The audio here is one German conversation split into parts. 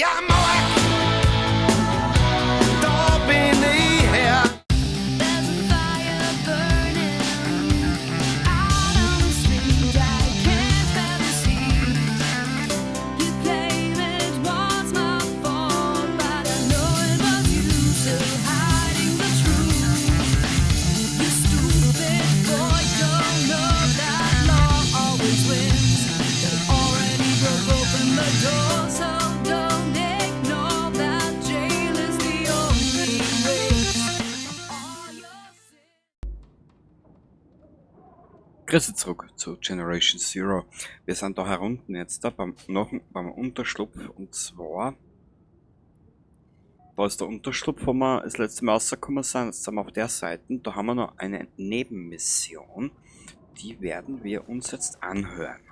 Mauer, da bin ich her. Grüße zurück zu Generation Zero. Wir sind da herunten jetzt da beim Unterschlupf, und zwar da ist der Unterschlupf, wo wir das letzte Mal rausgekommen sind. Jetzt sind wir auf der Seite. Da haben wir noch eine Nebenmission, die werden wir uns jetzt anhören.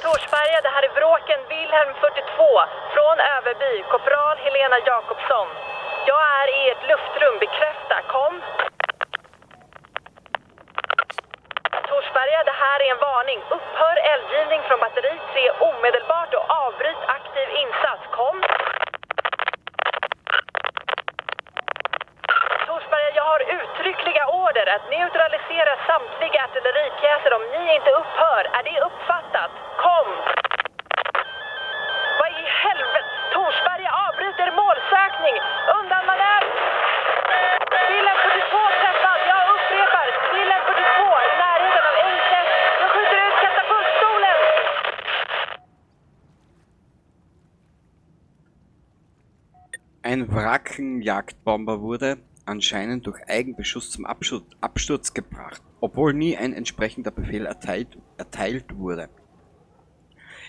Torsberga, det här är Vråken Wilhelm 42 från Överby, korpral Helena Jakobsson. Jag är i ett luftrum, bekräfta, kom. Torsberga, det här är en varning. Upphör eldgivning från batteriet, se omedelbart och avbryt aktiv insats, kom. Torsberga, jag har uttryckliga order att neutralisera samtliga artilleripjäser om ni inte upphör. Är det uppfattat? Kom! Vad i helvete? Torsberga avbryter målsökning! Undanmanöver! Wilhelm 42 träffad! Jag upprepar! Wilhelm 42 i närheten av Engtest! Jag skjuter ut katapultstolen! Ein Wrackenjagdbomber wurde anscheinend durch Eigenbeschuss zum Absturz gebracht, obwohl nie ein entsprechender Befehl erteilt wurde.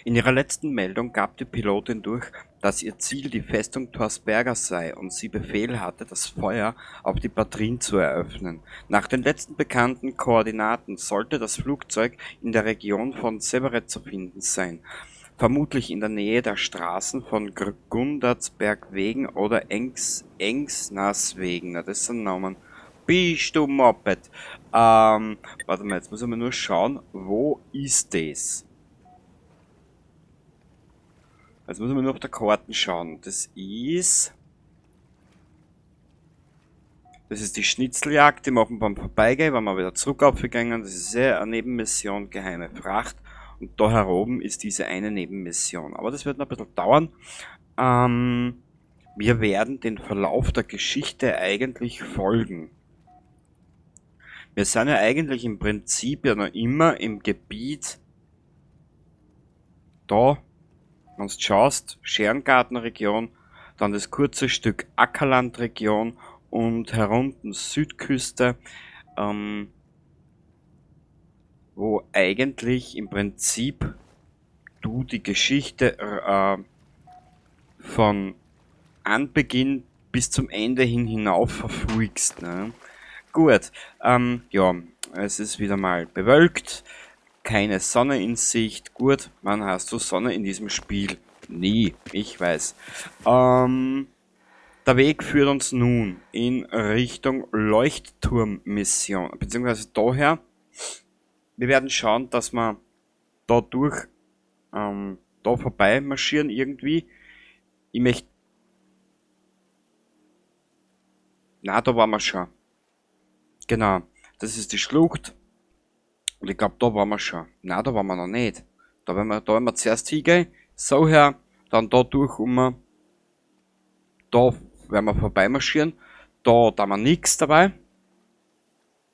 In ihrer letzten Meldung gab die Pilotin durch, dass ihr Ziel die Festung Torsberga sei und sie Befehl hatte, das Feuer auf die Batterien zu eröffnen. Nach den letzten bekannten Koordinaten sollte das Flugzeug in der Region von Severet zu finden sein. Vermutlich in der Nähe der Straßen von Gundertsbergwegen oder Engsnaswegen. Na, das sind Namen. Bist du Moped? Warte mal, jetzt muss ich mal nur schauen, wo ist das? Jetzt muss ich mal nur auf der Karte schauen. Das ist die Schnitzeljagd, die machen beim Vorbeigehen, wenn wir wieder zurück aufgegangen. Das ist eine Nebenmission, geheime Fracht. Und da heroben ist diese eine Nebenmission. Aber das wird noch ein bisschen dauern. Wir werden den Verlauf der Geschichte eigentlich folgen. Wir sind ja eigentlich im Prinzip ja noch immer im Gebiet da, wenn du schaust, Scherengartenregion, dann das kurze Stück Ackerlandregion und herunten Südküste, wo eigentlich im Prinzip du die Geschichte von Anbeginn bis zum Ende hinauf verfolgst. Ne? Gut, ja, es ist wieder mal bewölkt, keine Sonne in Sicht. Gut, wann hast du Sonne in diesem Spiel? Nie, ich weiß. Der Weg führt uns nun in Richtung Leuchtturmmission, beziehungsweise daher. Wir werden schauen, dass wir da durch, da vorbei marschieren irgendwie. Ich möchte... Na, da waren wir schon. Genau, das ist die Schlucht. Und ich glaube, da waren wir schon. Na, da waren wir noch nicht. Da werden wir zuerst hingehen, so her, dann da durch da werden wir vorbei marschieren. Da haben wir nichts dabei.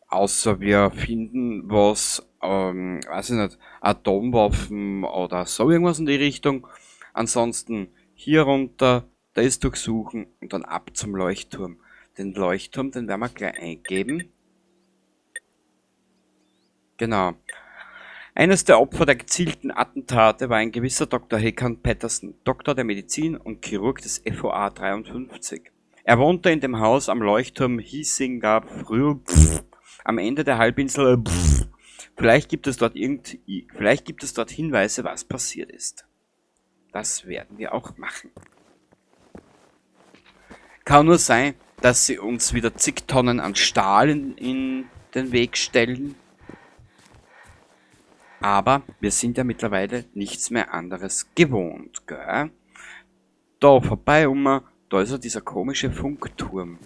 Außer wir finden was, weiß ich nicht, Atomwaffen oder so irgendwas in die Richtung. Ansonsten hier runter, das durchsuchen und dann ab zum Leuchtturm. Den Leuchtturm, den werden wir gleich eingeben. Genau. Eines der Opfer der gezielten Attentate war ein gewisser Dr. Hakan Patterson, Doktor der Medizin und Chirurg des FOA 53. Er wohnte in dem Haus am Leuchtturm Hiesinger am Ende der Halbinsel. Vielleicht gibt es dort Hinweise, was passiert ist. Das werden wir auch machen. Kann nur sein, dass sie uns wieder zig Tonnen an Stahl in den Weg stellen. Aber wir sind ja mittlerweile nichts mehr anderes gewohnt, gell? Da vorbei da ist ja dieser komische Funkturm.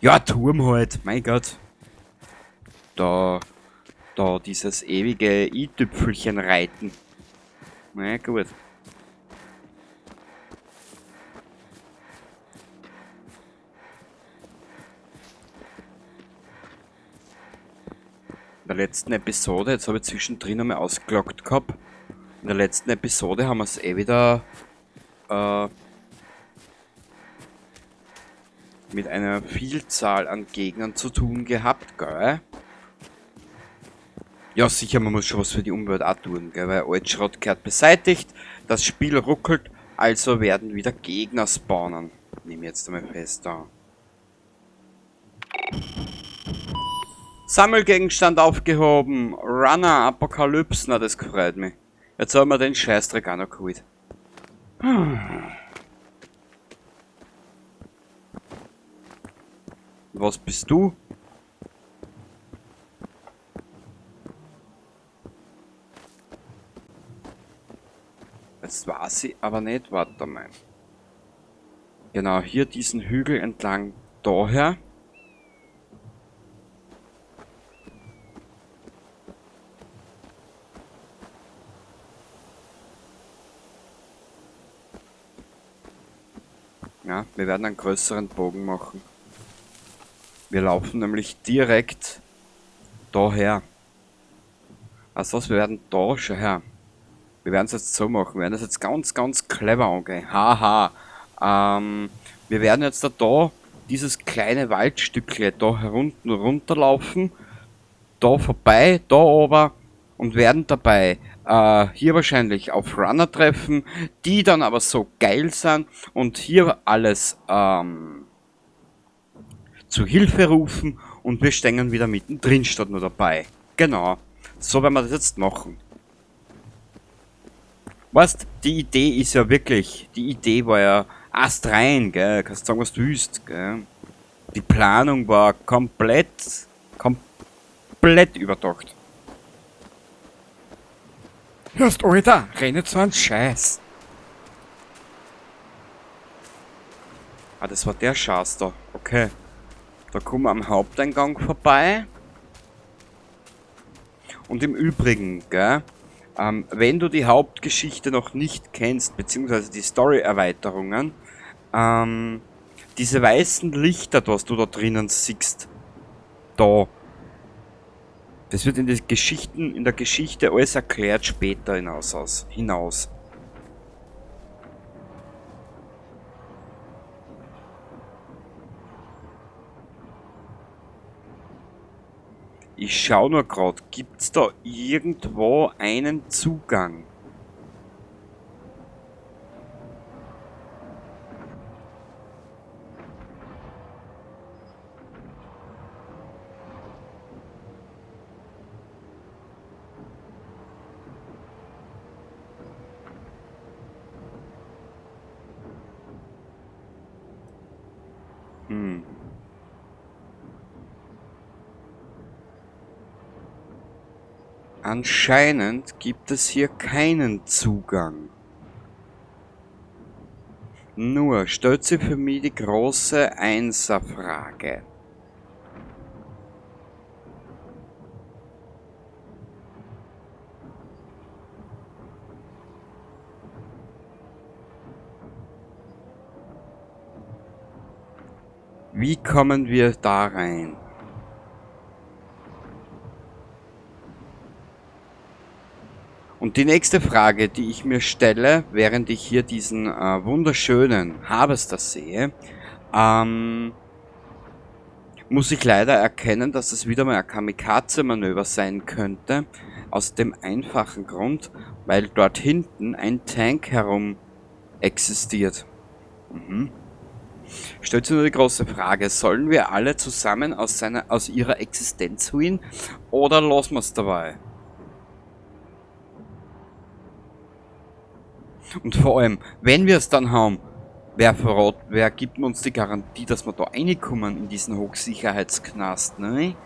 Ja, Turm halt, mein Gott. Da dieses ewige i-Tüpfelchen reiten. Na ja, gut. In der letzten Episode, jetzt habe ich zwischendrin einmal ausgeloggt gehabt. In der letzten Episode haben wir es wieder mit einer Vielzahl an Gegnern zu tun gehabt, gell? Ja, sicher, man muss schon was für die Umwelt auch tun, gell? Weil Altschrott gehört beseitigt, das Spiel ruckelt, also werden wieder Gegner spawnen. Nehme jetzt einmal fest da. Sammelgegenstand aufgehoben. Runner, Apokalypse, na das gefreut mich. Jetzt haben wir den Scheißdreck auch noch geholt. Was bist du? Jetzt weiß ich aber nicht, warte mal. Genau, hier diesen Hügel entlang daher. Ja, wir werden einen größeren Bogen machen. Wir laufen nämlich direkt daher. Also was, wir werden da schon her. Wir werden es jetzt so machen. Wir werden das jetzt ganz clever angehen. Haha. Wir werden jetzt da dieses kleine Waldstückchen da herunten runterlaufen. Da vorbei, da oben. Und werden dabei hier wahrscheinlich auf Runner treffen, die dann aber so geil sind und hier alles zu Hilfe rufen und wir stehen wieder mittendrin statt nur dabei. Genau, so werden wir das jetzt machen. Weißt, die Idee ist ja wirklich, die Idee war ja astrein, gell, kannst sagen, was du willst, gell. Die Planung war komplett überdacht. Hörst, Alter, rennt so ein Scheiß. Ah, das war der Schatz da. Okay. Da kommen wir am Haupteingang vorbei. Und im Übrigen, gell, wenn du die Hauptgeschichte noch nicht kennst, beziehungsweise die Story-Erweiterungen, diese weißen Lichter, was du da drinnen siehst, da, das wird in der Geschichte alles erklärt später hinaus. Ich schau nur gerade, gibt's da irgendwo einen Zugang? Anscheinend gibt es hier keinen Zugang. Nur stellt sich für mich die große Einserfrage. Wie kommen wir da rein? Und die nächste Frage, die ich mir stelle, während ich hier diesen wunderschönen Harvester sehe, muss ich leider erkennen, dass es wieder mal ein Kamikaze-Manöver sein könnte. Aus dem einfachen Grund, weil dort hinten ein Tank herum existiert. Stellt sich nur die große Frage, sollen wir alle zusammen aus ihrer Existenz holen oder lassen wir es dabei? Und vor allem, wenn wir es dann haben, wer gibt uns die Garantie, dass wir da reinkommen in diesen Hochsicherheitsknast, ne?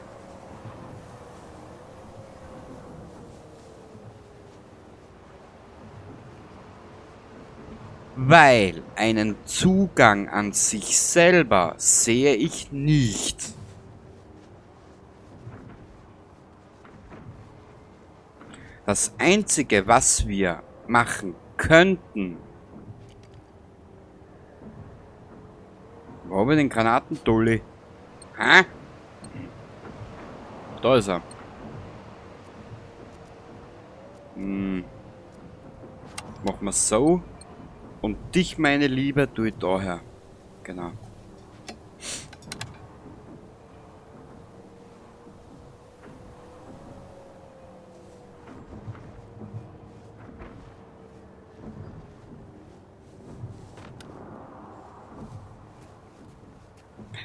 Weil einen Zugang an sich selber sehe ich nicht. Das Einzige, was wir machen könnten... Wo haben wir den Granatendolly? Hä? Da ist er. Machen wir so. Und dich, meine Liebe, tue ich daher. Genau.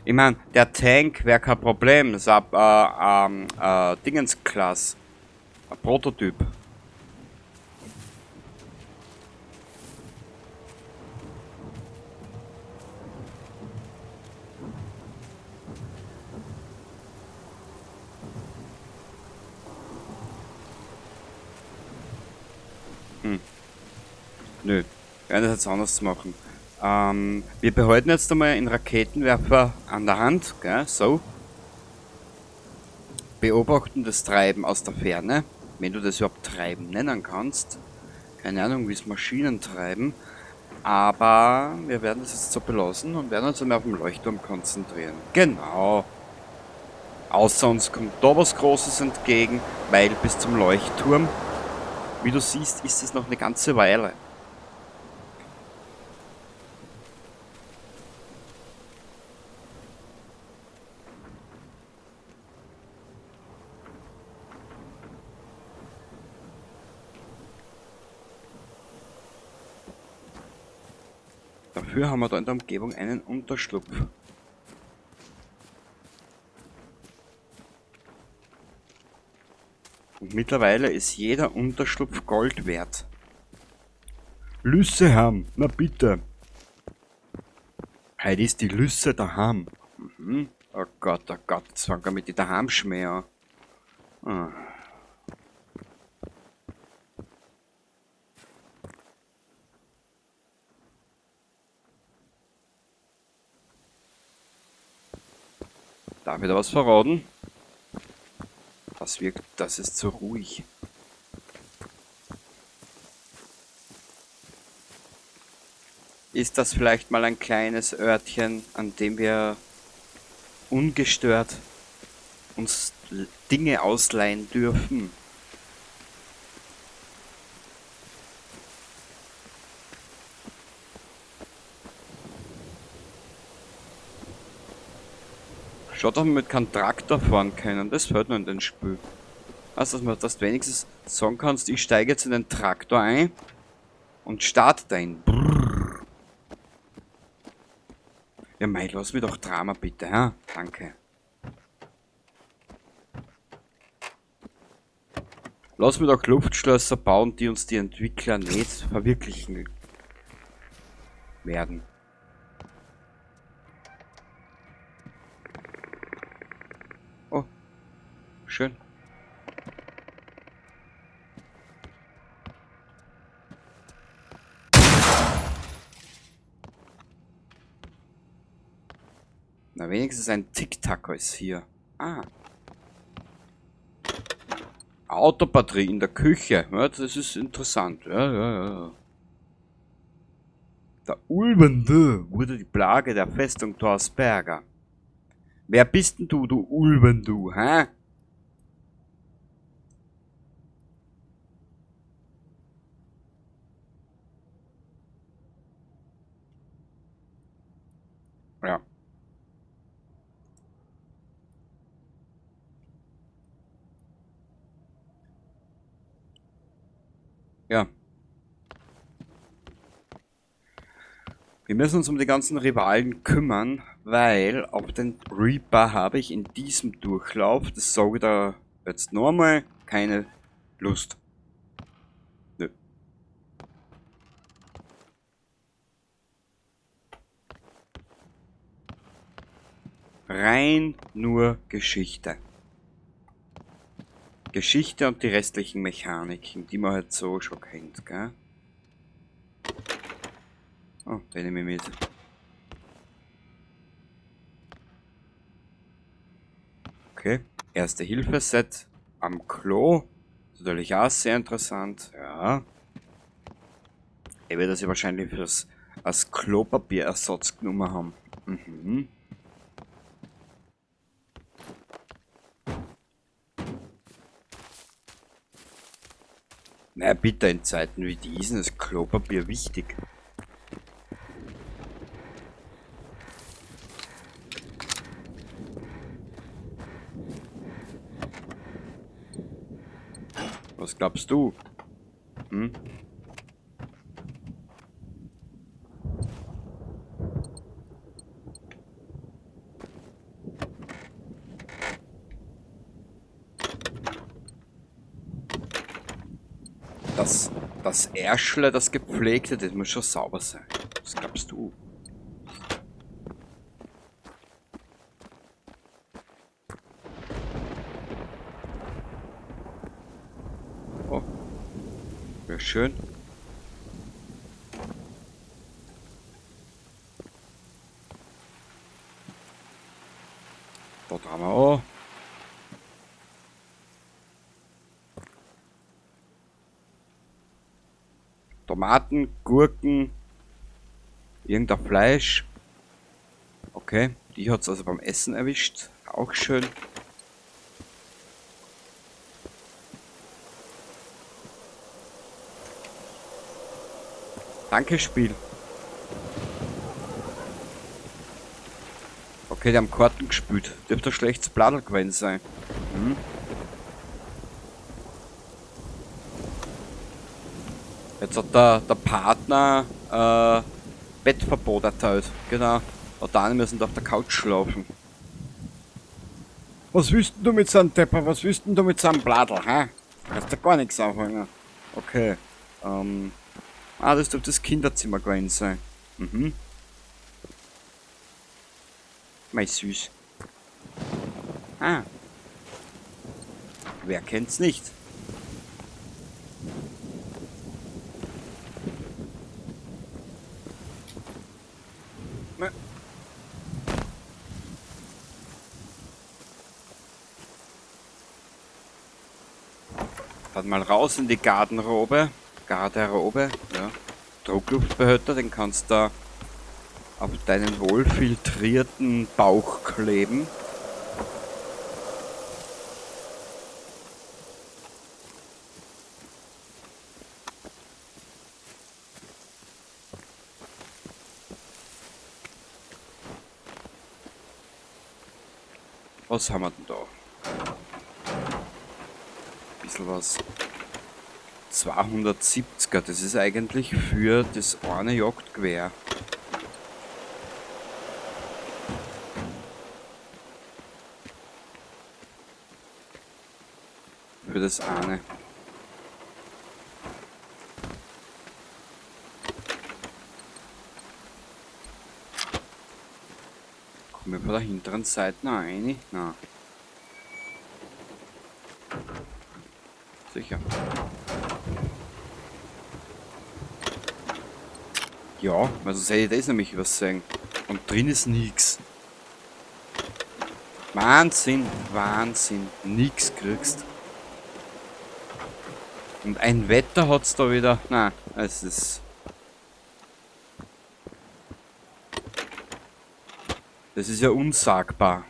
Ich meine, der Tank wäre kein Problem. Das ist ein Dingensklasse. Ein Prototyp. Nö, wir werden das jetzt anders machen. Wir behalten jetzt einmal einen Raketenwerfer an der Hand, gell, so. Beobachten das Treiben aus der Ferne, wenn du das überhaupt Treiben nennen kannst. Keine Ahnung, wie es Maschinen treiben. Aber wir werden das jetzt so belassen und werden uns einmal auf den Leuchtturm konzentrieren. Genau. Außer uns kommt da was Großes entgegen, weil bis zum Leuchtturm, wie du siehst, ist es noch eine ganze Weile. Dafür haben wir da in der Umgebung einen Unterschlupf. Und mittlerweile ist jeder Unterschlupf Gold wert. Lüsse haben, na bitte. Heute ist die Lüsse daheim. Oh Gott, jetzt fangen wir mit die daheim schmäher. Ah. Darf ich da was verraten? Das ist zu ruhig. Ist das vielleicht mal ein kleines Örtchen, an dem wir ungestört uns Dinge ausleihen dürfen? Schaut, dass wir mit keinem Traktor fahren können, das fällt nur in den Spiel. Also, dass du wenigstens sagen kannst, ich steige jetzt in den Traktor ein und starte den. Brrr. Ja, mei, lass mich doch Drama bitte, ha? Danke. Lass mich doch Luftschlösser bauen, die uns die Entwickler nicht verwirklichen werden. Oh, schön. Na, wenigstens ein Tic-Tac ist hier. Ah. Autobatterie in der Küche. Ja, das ist interessant. Ja. Der Ulvende wurde die Plage der Festung Torsberger. Wer bist denn du, Ulven, hä? Ja. Ja. Wir müssen uns um die ganzen Rivalen kümmern, weil auf den Reaper habe ich in diesem Durchlauf, das sage ich da jetzt nochmal, keine Lust. Nö. Rein nur Geschichte. Geschichte und die restlichen Mechaniken, die man halt so schon kennt, gell? Oh, den nehme ich mit. Okay. Erste-Hilfe-Set am Klo. Ist natürlich auch sehr interessant. Ja. Ich werde das ja wahrscheinlich als Klopapierersatz genommen haben. Mhm. Naja, bitte, in Zeiten wie diesen ist Klopapier wichtig. Was glaubst du? Hm? Das Ärschle, das gepflegte, das muss schon sauber sein. Was glaubst du? Oh, wäre schön. Dort haben wir auch. Tomaten, Gurken, irgendein Fleisch. Okay, die hat es also beim Essen erwischt. Auch schön. Danke, Spiel. Okay, die haben Karten gespielt. Dürfte ein schlechtes Bladel gewesen sein. Hm? Jetzt hat der Partner Bettverbot erteilt. Genau. Und dann müssen auf der Couch schlafen. Was willst denn du mit so einem Depper? Was willst denn du mit so einem Bladel, hä? Kannst du gar nichts aufhängen. Okay. Das dürfte das Kinderzimmer gewesen sein. Mhm. Mei süß. Ah. Wer kennt's nicht? Dann mal raus in die Garderobe. Garderobe, ja. Druckluftbehälter, den kannst du auf deinen wohlfiltrierten Bauch kleben. Was haben wir denn da? Bisschen was. 270er, das ist eigentlich für das eine Jagdgewehr. Für das eine. Kommen wir von der hinteren Seite noch rein? Nein. Sicher. Ja, also sehe ich das nämlich übersehen. Und drin ist nix. Wahnsinn, Wahnsinn. Nix kriegst. Und ein Wetter hat's da wieder. Na, es ist. Das ist ja unsagbar.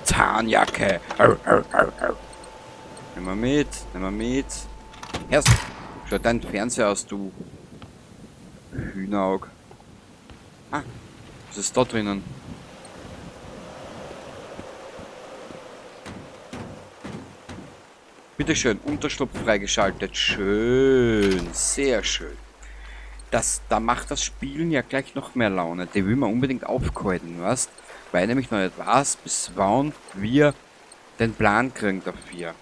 Tarnjacke. Nimm mal mit, nimm mal mit. Erst, schau deinen Fernseher aus, du Hühneraug. Ah, was ist da drinnen? Bitteschön, Unterschlupf freigeschaltet. Schön, sehr schön. Da macht das Spielen ja gleich noch mehr Laune. Die will man unbedingt aufgehalten, weißt? Weil ich nämlich noch nicht weiß, bis wann wir den Plan kriegen dafür.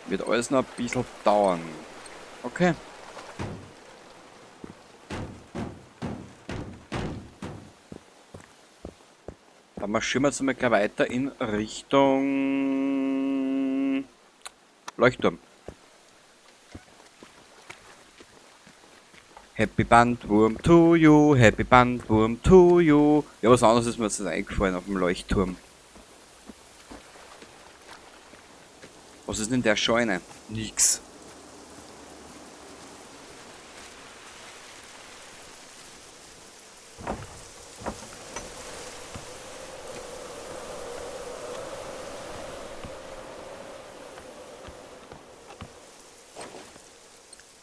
Wird alles noch ein bisschen dauern. Okay. Dann marschieren wir jetzt mal gleich weiter in Richtung Leuchtturm. Happy Bandwurm to you, Happy Bandwurm to you. Ja, was anderes ist mir jetzt eingefallen auf dem Leuchtturm. Was ist denn in der Scheune? Nix.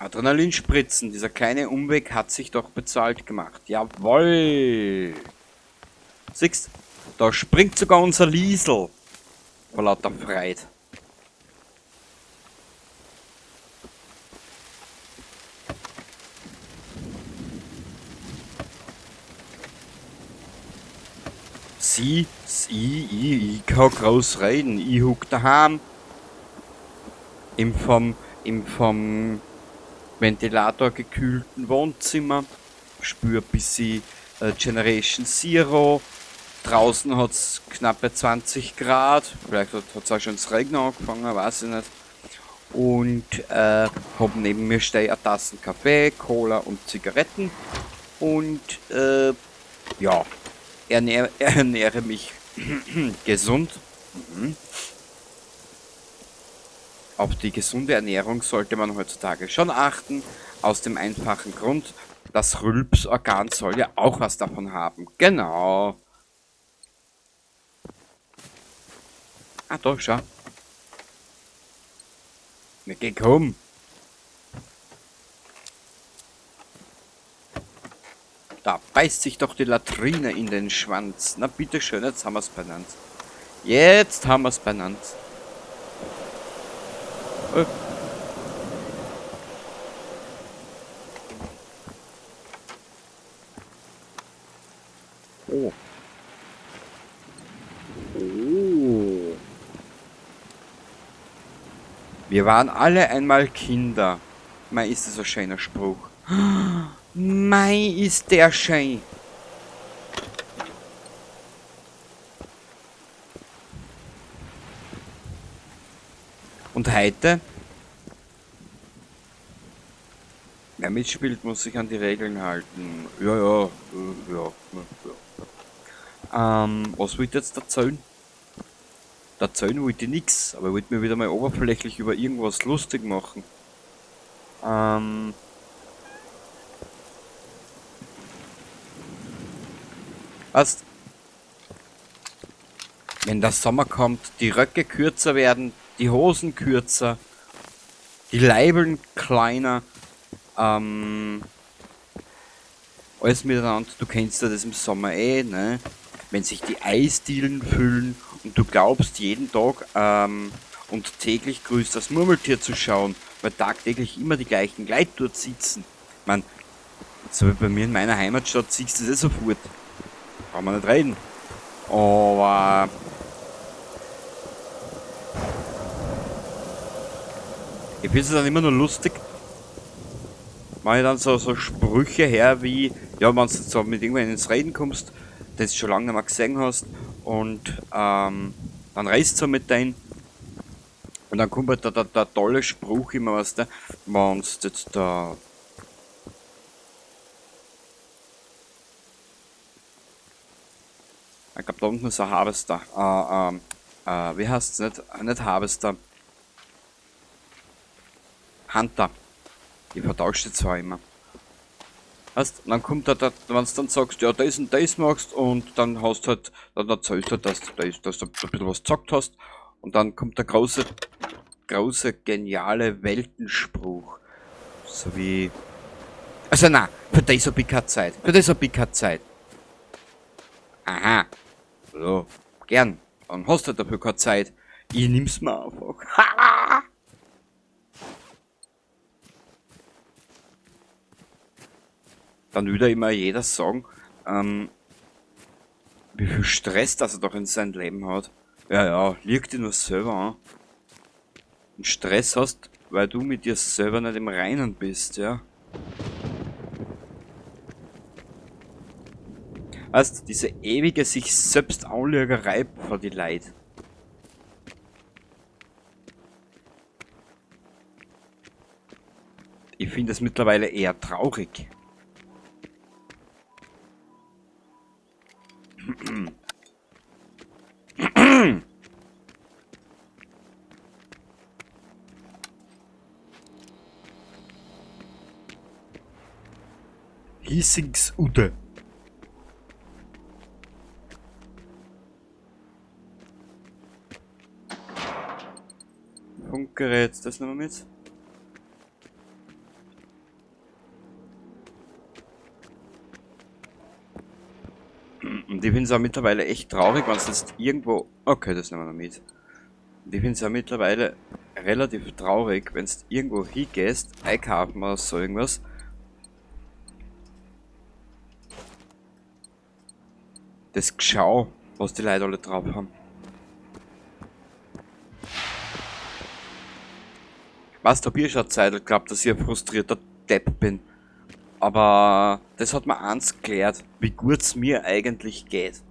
Adrenalinspritzen, dieser kleine Umweg hat sich doch bezahlt gemacht. Jawoll! Siehst, da springt sogar unser Liesel vor lauter Freude. Ich kann groß reden. Ich huck daheim im vom Ventilator gekühlten Wohnzimmer, spür bis sie Generation Zero. Draußen hat es knappe 20 Grad, vielleicht hat es auch schon das Regnen angefangen, weiß ich nicht. Und hab neben mir stehen eine Tassen Kaffee, Cola und Zigaretten. Und ja, ernähre mich gesund. Auf die gesunde Ernährung sollte man heutzutage schon achten, aus dem einfachen Grund, das Rülpsorgan soll ja auch was davon haben. Genau. Ah, doch, schau. Na, geh, komm. Da beißt sich doch die Latrine in den Schwanz. Na, bitteschön, jetzt haben wir es benannt. Jetzt haben wir es benannt. Oh. Oh. Wir waren alle einmal Kinder. Mei, ist das ein schöner Spruch. Mei, ist der schön. Und heute? Wer mitspielt, muss sich an die Regeln halten. Ja. Was wollt ihr jetzt erzählen? Erzählen wollte ich nix, aber ich wollte mir wieder mal oberflächlich über irgendwas lustig machen. Was? Wenn der Sommer kommt, die Röcke kürzer werden, die Hosen kürzer, die Leibeln kleiner, alles miteinander. Du kennst ja das im Sommer ne? Wenn sich die Eisdielen füllen und du glaubst jeden Tag und täglich grüßt das Murmeltier zu schauen, weil tagtäglich immer die gleichen Leute dort sitzen. Man, so wie bei mir in meiner Heimatstadt siehst du das sofort. Brauchen wir nicht reden. Aber ich finde es dann immer nur lustig, wenn ich dann so Sprüche her wie, ja, wenn du so mit irgendwann ins Reden kommst, das du schon lange nicht mehr gesehen hast und dann redest du mit denen und dann kommt halt der tolle Spruch immer, weißt du, wenn du jetzt da ich glaube da unten ist ein Harvester, wie heißt es nicht Harvester, Hunter. Ich vertausche die zwar immer. Heißt, dann kommt wenn du dann sagst, ja, das und das machst und dann hast halt, dann erzählst du, dass du ein bisschen was gesagt hast und dann kommt der große, geniale Weltenspruch. So wie, also na, für das hab ich keine Zeit. Aha, so, gern, dann hast du dafür keine Zeit. Ich nimm's mir einfach. Ha! Dann würde immer jeder sagen, wie viel Stress das er doch in seinem Leben hat. Ja, liegt dir nur selber an. Und Stress hast, weil du mit dir selber nicht im Reinen bist, ja. Weißt du, diese ewige sich selbst Anlügerei vor die Leid. Ich finde es mittlerweile eher traurig. Hissings Ude. Funkgerät, das nehmen wir mit. Und ich finde es auch mittlerweile echt traurig, wenn es jetzt irgendwo... Okay, das nehmen wir noch mit. Und ich finde es auch mittlerweile relativ traurig, wenn du irgendwo hingehst, einkaufen oder so irgendwas. Das Geschau, was die Leute alle drauf haben. Weißt du, ich schon Zeit gehabt, dass ich ein frustrierter Depp bin. Aber das hat mir eins geklärt, wie gut es mir eigentlich geht.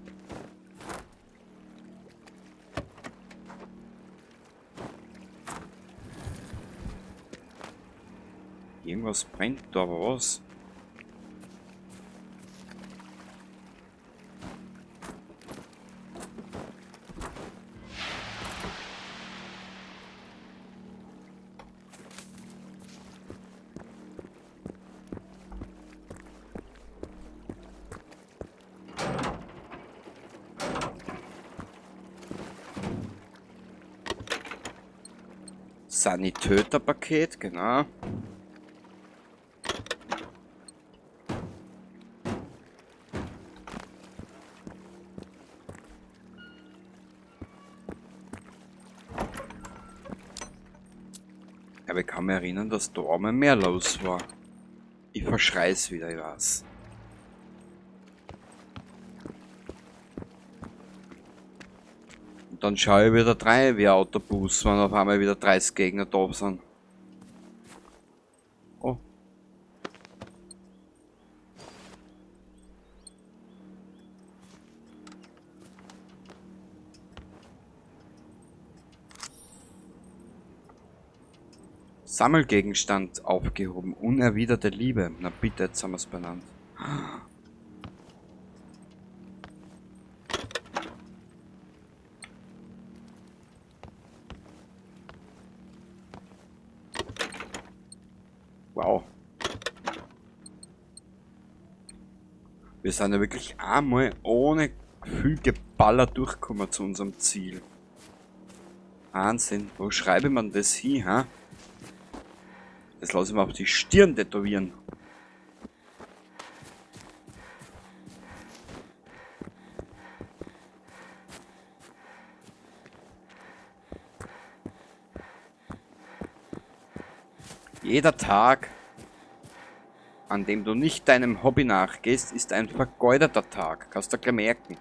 Irgendwas brennt da, aber was? Sanitäterpaket, genau. Aber ich kann mich erinnern, dass da einmal mehr los war. Ich verschrei's wieder, ich weiß. Und dann schaue ich wieder rein wie ein Autobus, wenn auf einmal wieder 30 Gegner da sind. Oh. Sammelgegenstand aufgehoben. Unerwiderte Liebe. Na bitte, jetzt haben wir es benannt. Wow. Wir sind ja wirklich einmal ohne Gefühl geballert durchgekommen zu unserem Ziel. Wahnsinn. Wo schreibe man das hin, ha? Das lasse ich mir auf die Stirn tätowieren. Jeder Tag, an dem du nicht deinem Hobby nachgehst, ist ein vergeudeter Tag. Kannst du gleich merken.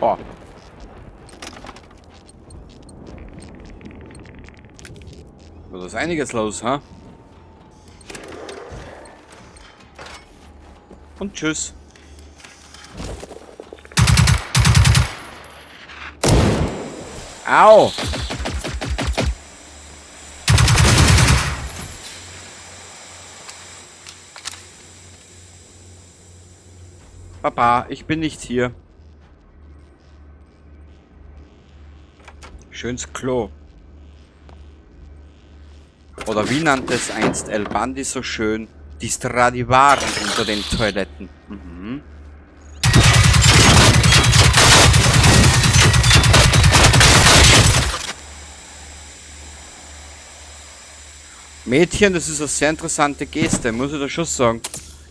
Oh. Da ist einiges los, ha? Und tschüss. Au! Papa, ich bin nicht hier. Schönes Klo. Oder wie nannte es einst El Bandi so schön? Die Stradivari unter den Toiletten. Mhm. Mädchen, das ist eine sehr interessante Geste, muss ich da schon sagen.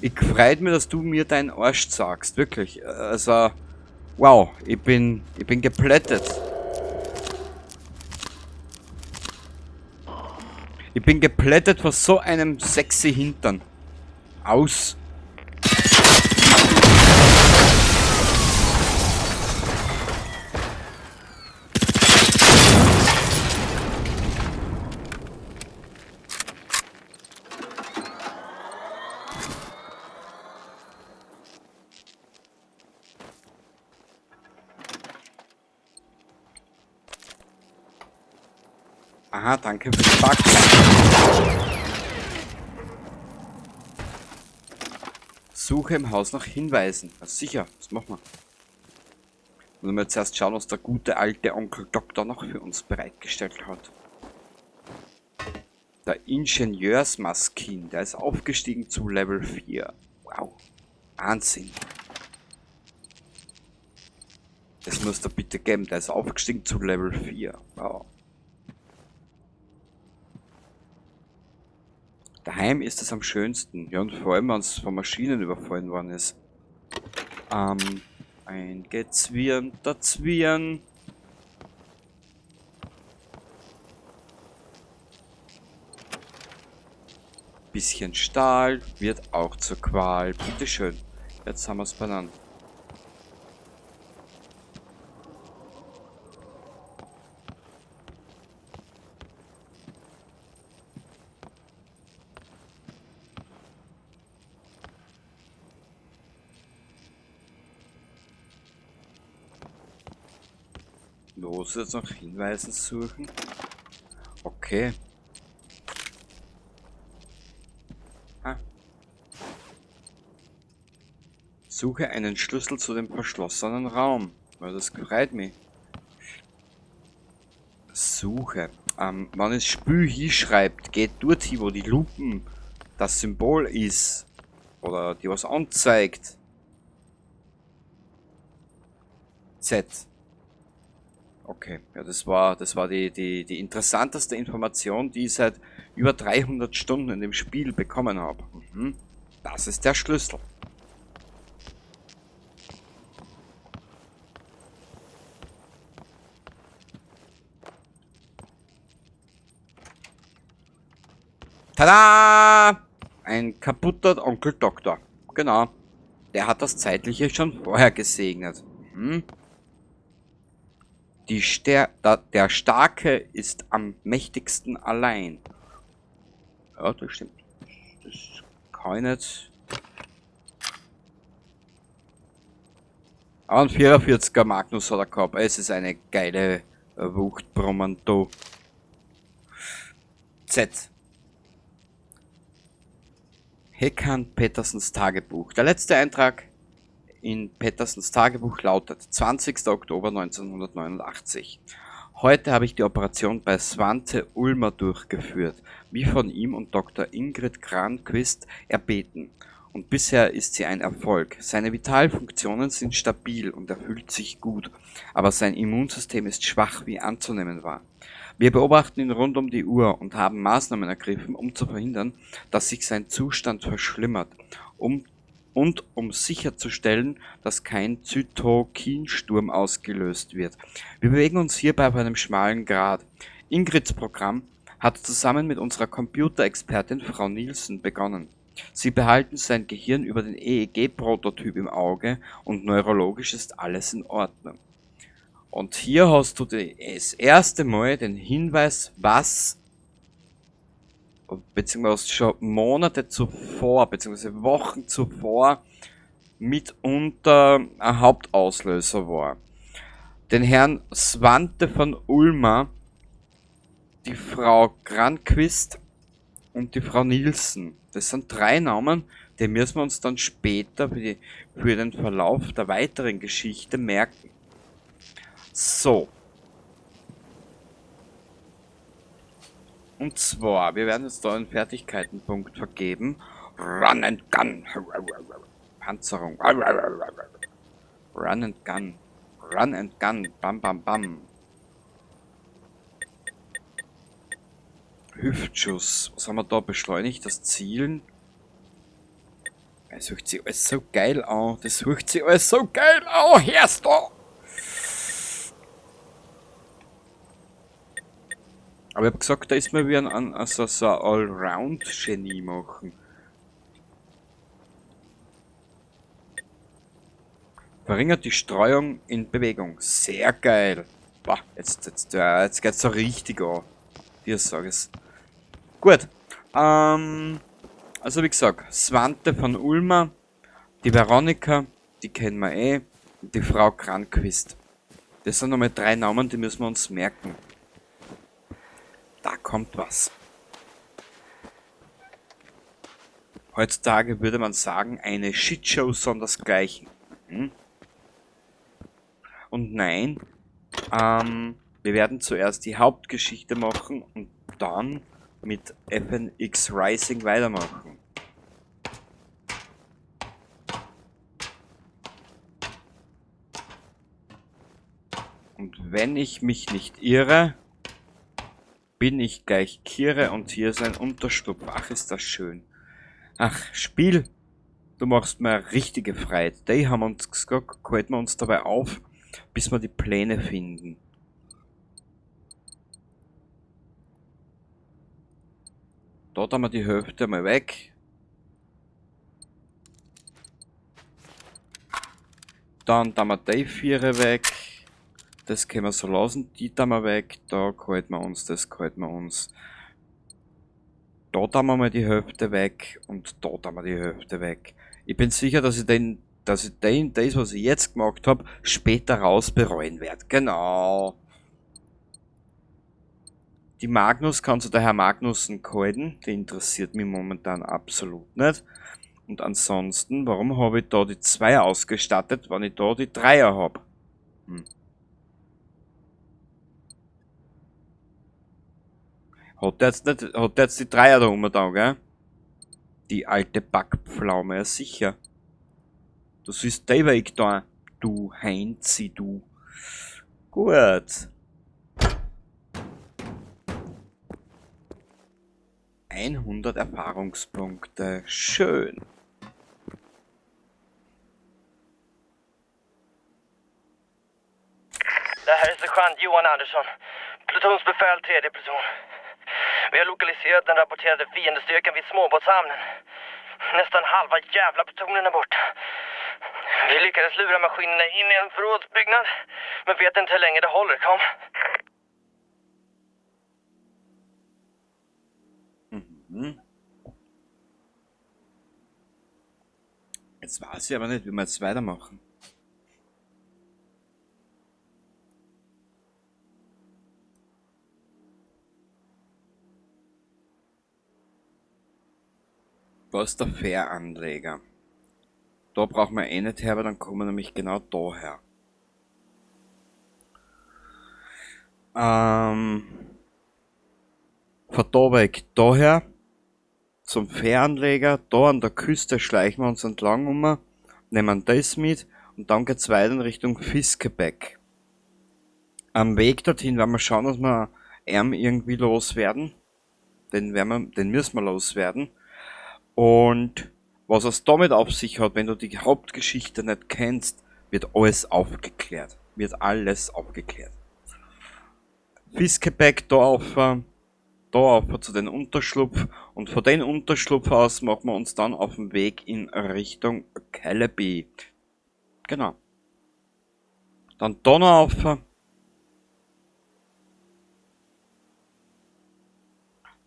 Ich freut mich, dass du mir deinen Arsch sagst, wirklich. Also, wow, ich bin geplättet. Ich bin geplättet vor so einem sexy Hintern. Aus. Aha, danke für den Backen. Suche im Haus nach Hinweisen. Ja, sicher, das machen wir. Müssen wir jetzt erst schauen, was der gute alte Onkel Doktor noch für uns bereitgestellt hat. Der Ingenieursmaskin, der ist aufgestiegen zu Level 4. Wow. Wahnsinn. Das muss er bitte geben, der ist aufgestiegen zu Level 4. Wow. Daheim ist es am schönsten. Ja, und vor allem, wenn es von Maschinen überfallen worden ist. Ein gezwirnter Zwirn. Bisschen Stahl wird auch zur Qual. Bitteschön. Jetzt haben wir es benannt. Los, jetzt noch Hinweise suchen. Okay. Suche einen Schlüssel zu dem verschlossenen Raum. Weil das freut mich. Suche. Wenn es Spiel hinschreibt, geht dort hin, wo die Lupen das Symbol ist. Oder die was anzeigt. Z. Okay, ja, das war die interessanteste Information, die ich seit über 300 Stunden in dem Spiel bekommen habe. Das ist der Schlüssel. Tada! Ein kaputter Onkel Doktor. Genau. Der hat das Zeitliche schon vorher gesegnet. Der Starke ist am mächtigsten allein. Ja, das stimmt. Das kann ich nicht. Aber ein 44er Magnus hat er gehabt. Es ist eine geile Wucht, Bromanto. Z. Hekan Pettersens Tagebuch. Der letzte Eintrag in Pettersens Tagebuch lautet 20. Oktober 1989. Heute habe ich die Operation bei Svante Ulmer durchgeführt, wie von ihm und Dr. Ingrid Granqvist erbeten. Und bisher ist sie ein Erfolg. Seine Vitalfunktionen sind stabil und er fühlt sich gut, aber sein Immunsystem ist schwach, wie anzunehmen war. Wir beobachten ihn rund um die Uhr und haben Maßnahmen ergriffen, um zu verhindern, dass sich sein Zustand verschlimmert, um sicherzustellen, dass kein Zytokinsturm ausgelöst wird. Wir bewegen uns hierbei auf einem schmalen Grat. Ingrids Programm hat zusammen mit unserer Computerexpertin Frau Nielsen begonnen. Sie behalten sein Gehirn über den EEG-Prototyp im Auge und neurologisch ist alles in Ordnung. Und hier hast du das erste Mal den Hinweis, was beziehungsweise schon Monate zuvor, beziehungsweise Wochen zuvor mitunter ein Hauptauslöser war. Den Herrn Svante von Ulmer, die Frau Granqvist und die Frau Nielsen. Das sind 3 Namen, die müssen wir uns dann später für den Verlauf der weiteren Geschichte merken. So. Und zwar, wir werden jetzt da einen Fertigkeitenpunkt vergeben. Run and Gun. Panzerung. Run and Gun. Run and Gun. Bam, bam, bam. Hüftschuss. Was haben wir da? Beschleunigt das Zielen. Das hört sich alles so geil an. Das hört sich alles so geil an. Hörst du? Aber ich hab gesagt, da ist mir wie ein Allround-Genie machen. Verringert die Streuung in Bewegung. Sehr geil. Boah, jetzt geht's so richtig an. Wie ich sage es. Gut. Also wie gesagt, Svante von Ulmer, die Veronika, die kennen wir eh, und die Frau Granqvist. Das sind nochmal 3 Namen, die müssen wir uns merken. Da kommt was. Heutzutage würde man sagen, eine Shitshow sondersgleichen. Und nein, wir werden zuerst die Hauptgeschichte machen und dann mit FNX Rising weitermachen. Und wenn ich mich nicht irre, bin ich gleich Kire und hier ist ein Unterschlupf. Ach, ist das schön. Ach, Spiel, du machst mir eine richtige Freude. Die haben uns gesagt, halten wir uns dabei auf, bis wir die Pläne finden. Da haben wir die Hälfte mal weg. Dann haben wir die Viere weg. Das können wir so lassen. Die haben wir weg. Da halten wir uns, das halten wir uns. Da haben wir mal die Hälfte weg und da haben wir die Hälfte weg. Ich bin sicher, dass ich das, was ich jetzt gemacht habe, später raus bereuen werde. Genau. Die Magnus kann sich der Herr Magnussen halten. Die interessiert mich momentan absolut nicht. Und ansonsten, warum habe ich da die 2 ausgestattet, wenn ich da die 3er habe? Hat der jetzt die 3er da oben da, gell? Die alte Backpflaume, ja sicher. Das ist der Weg da, du Heinzi, du. Gut. 100 Erfahrungspunkte. Schön. Det här är sergeant Johan Andersson. Plutonsbefäl 3:e pluton. Vi har lokaliserat den rapporterade fiendestyrkan vid småbåtshamnen. Nästan halva jävla plutonen är borta. Vi lyckades lura maskinerna in i en förrådsbyggnad, men vet inte hur länge det håller. Kom. Jetzt weiß ich aber nicht, wie wir jetzt weitermachen. Was ist der Fähranleger? Da brauchen wir eh nicht her, weil dann kommen wir nämlich genau daher. Von da weg daher zum Fähranleger. Da an der Küste schleichen wir uns entlang nehmen das mit und dann geht's weiter in Richtung Fiskebeck. Am Weg dorthin werden wir schauen, dass wir irgendwie loswerden. Den müssen wir loswerden. Und was es damit auf sich hat, wenn du die Hauptgeschichte nicht kennst, wird alles aufgeklärt. Fiskebeck da auf zu den Unterschlupf und von den Unterschlupf aus machen wir uns dann auf den Weg in Richtung Calaby. Genau. Dann da noch auf.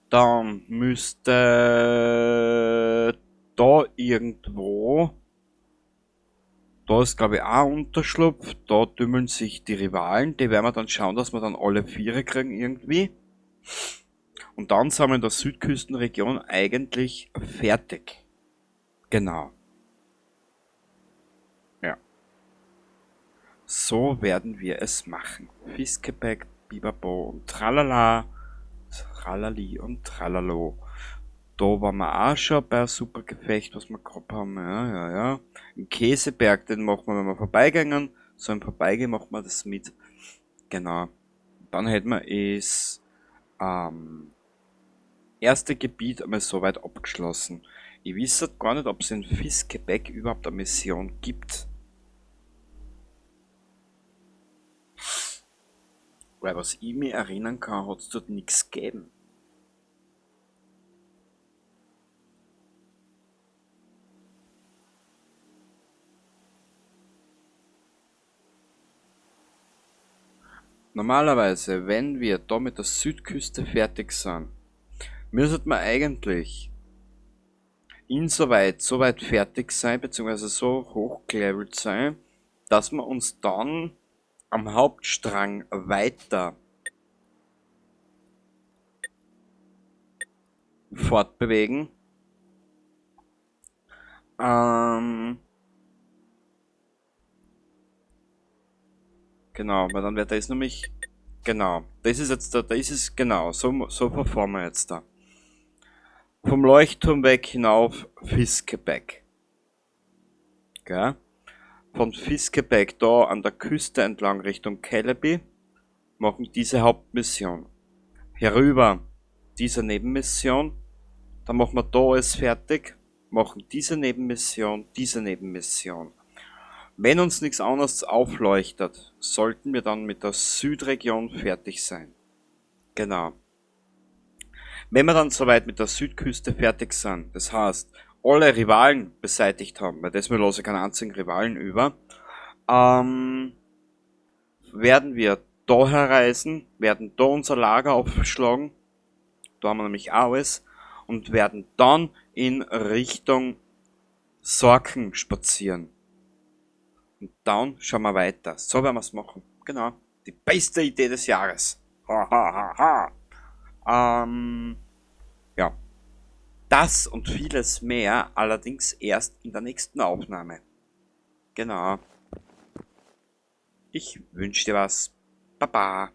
Dann müsste da irgendwo, da ist glaube ich auch ein Unterschlupf, da tümmeln sich die Rivalen, die werden wir dann schauen, dass wir dann alle 4 kriegen irgendwie. Und dann sind wir in der Südküstenregion eigentlich fertig. Genau. Ja. So werden wir es machen. Fiskebeck, Bibabo und Tralala. Tralali und Tralalo. Da waren wir auch schon bei einem super Gefecht, was wir gehabt haben. Ja. Im Käseberg, den machen wir, wenn wir vorbeigehen. So im Vorbeigehen machen wir das mit. Genau. Dann hätten wir das erste Gebiet einmal soweit abgeschlossen. Ich weiß gar nicht, ob es in Fiskebeck überhaupt eine Mission gibt. Weil was ich mir erinnern kann, hat es dort nichts gegeben. Normalerweise, wenn wir da mit der Südküste fertig sind, müsste man eigentlich insoweit so weit fertig sein, beziehungsweise so hochgelevelt sein, dass wir uns dann am Hauptstrang weiter fortbewegen. Genau, weil dann wird da ist nämlich, genau, das ist jetzt da, da ist es genau, so verfahren wir jetzt da. Vom Leuchtturm weg hinauf Fiskebeck. Gell? Von Fiskebeck da an der Küste entlang Richtung Celebi machen diese Hauptmission. Herüber diese Nebenmission, dann machen wir da alles fertig, machen diese Nebenmission, diese Nebenmission. Wenn uns nichts anderes aufleuchtet, sollten wir dann mit der Südregion fertig sein. Genau. Wenn wir dann soweit mit der Südküste fertig sind, das heißt, alle Rivalen beseitigt haben, weil das wir lassen keinen einzigen Rivalen über, werden wir da herreisen, werden da unser Lager aufschlagen, da haben wir nämlich auch alles, und werden dann in Richtung Sorken spazieren. Und dann schauen wir weiter. So werden wir es machen. Genau. Die beste Idee des Jahres. Ha, ha, ha, ha. Ja. Das und vieles mehr allerdings erst in der nächsten Aufnahme. Genau. Ich wünsche dir was. Baba.